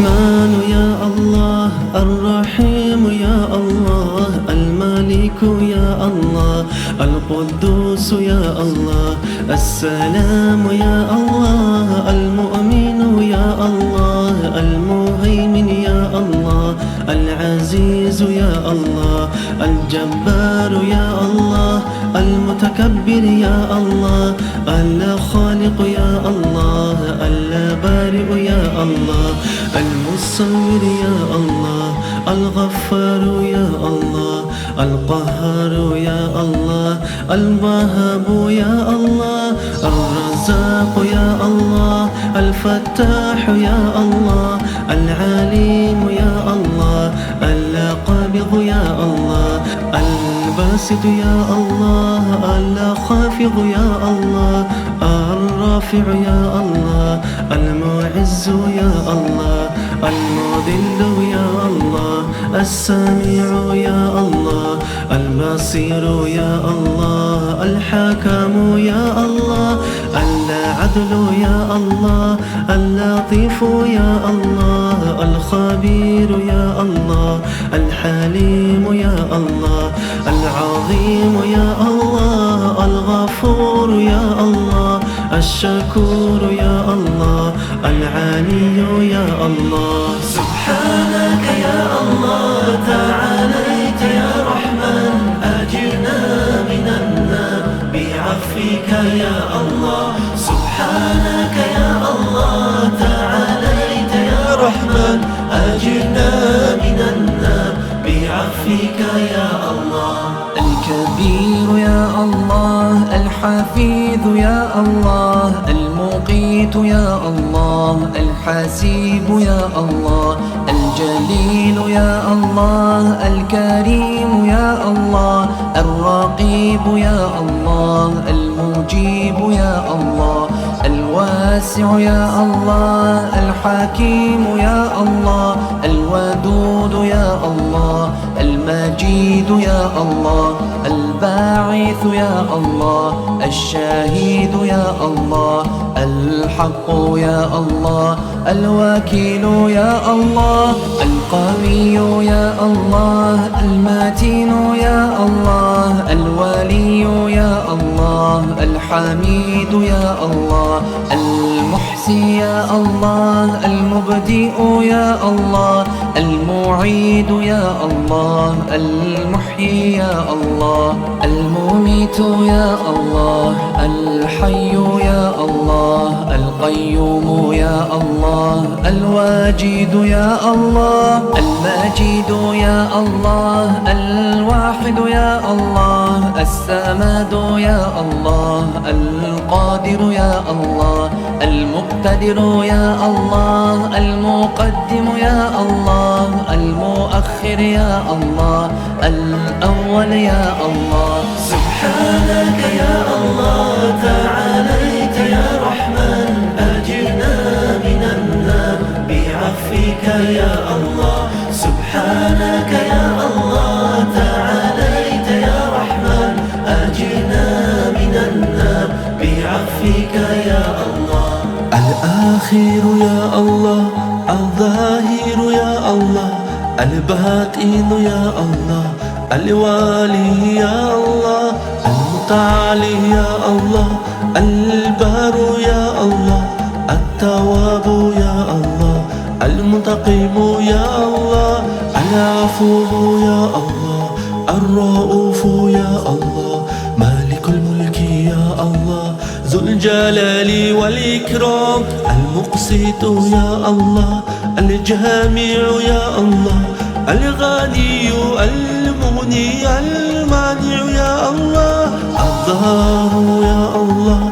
الرحمن يا الله، الرحيم يا الله، الملك يا الله، القدوس يا الله، السلام يا الله، المؤمن يا الله، المهيمن يا الله، العزيز يا الله، الجبار يا الله، المتكبر يا الله، الخالق يا الله، البارئ يا الله، المصور يا الله، الغفار يا الله، القهار يا الله، الوهاب يا الله، الرزاق يا الله، الفتاح يا الله، العليم يا الله، القابض يا الله، الباسط يا الله، الخافض يا الله، الرافع يا الله، المعز يا الله، المذل يا الله، السميع يا الله، البصير يا الله، الحكم يا الله، العدل يا الله، اللطيف يا الله، الخبير يا الله، الحليم يا الله، العظيم يا الله، الغفور يا الله، الشكور يا الله، العلي يا الله. سبحانك يا الله، تعاليت يا رحمن، أجرنا من النار بعفوك يا الله. سبحانك يا الله، تعاليت يا رحمن، أجرنا من النار بعفوك يا الله. الكبير يا الله، الحفيظ يا الله، المقيت يا الله، الحسيب يا الله، الجليل يا الله، الكريم يا الله، الرقيب يا الله، المجيب يا الله، الواسع يا الله، الحكيم يا الله، الودود يا الله، المجيد يا الله، الباعث يا الله، الشهيد يا الله، الحق يا الله، الوكيل يا الله، القوي يا الله، المتين يا الله، الولي يا الله، الحميد يا الله، المحسي يا الله، المبدئ يا الله، المعيد يا الله، المحيي يا الله، المميت يا الله، الحي يا الله، القيوم يا الله، الواجد يا الله، المجيد يا الله، الواحد يا الله، السماد يا الله، القادر يا الله، المقتدر يا الله، المقدم يا الله، المؤخر يا الله، الأول يا الله. سبحانك يا الله، تعاليت يا رحمن، أجرنا من النار بعفوك يا الله. سبحانك يا الله، تعاليت يا رحمن، أجرنا من النار بعفوك يا الله. الآخر يا الله، الظاهر يا الله، الباطن يا الله، الوالي يا الله، المتعالي يا الله، البار يا الله، التواب يا الله، المنتقم يا الله، العفو يا الله، الرؤوف يا الله، مالك الملك يا الله، ذو الجلال والإكرام، المقسط يا الله، الجامع يا الله، الغني المغني المانع يا الله، الظاهر يا الله،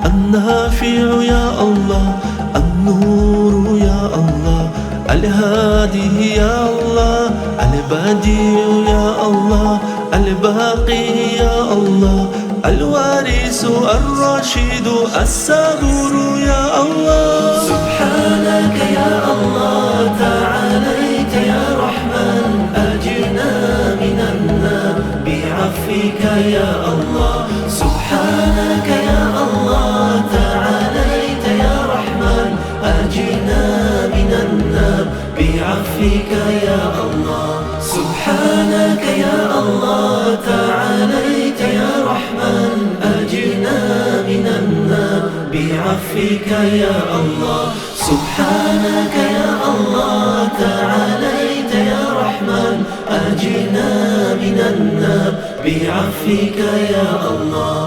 النافع يا الله، النور يا الله، الهادي يا الله، البديع يا الله، الباقي يا الله، الوارث الرشيد الصبور يا الله. سبحانك يا الله، تعاليت يا رحمن، أجرنا من النار بعفوك يا الله. سبحانك يا الله، تعاليت يا رحمن، أجرنا من النار بعفوك يا الله. سبحانك يا الله تعاليت يا رحمن أجرنا من النار بعفوك يا الله. سبحانك يا الله تعاليت يا رحمن أجرنا من النار بعفوك يا الله.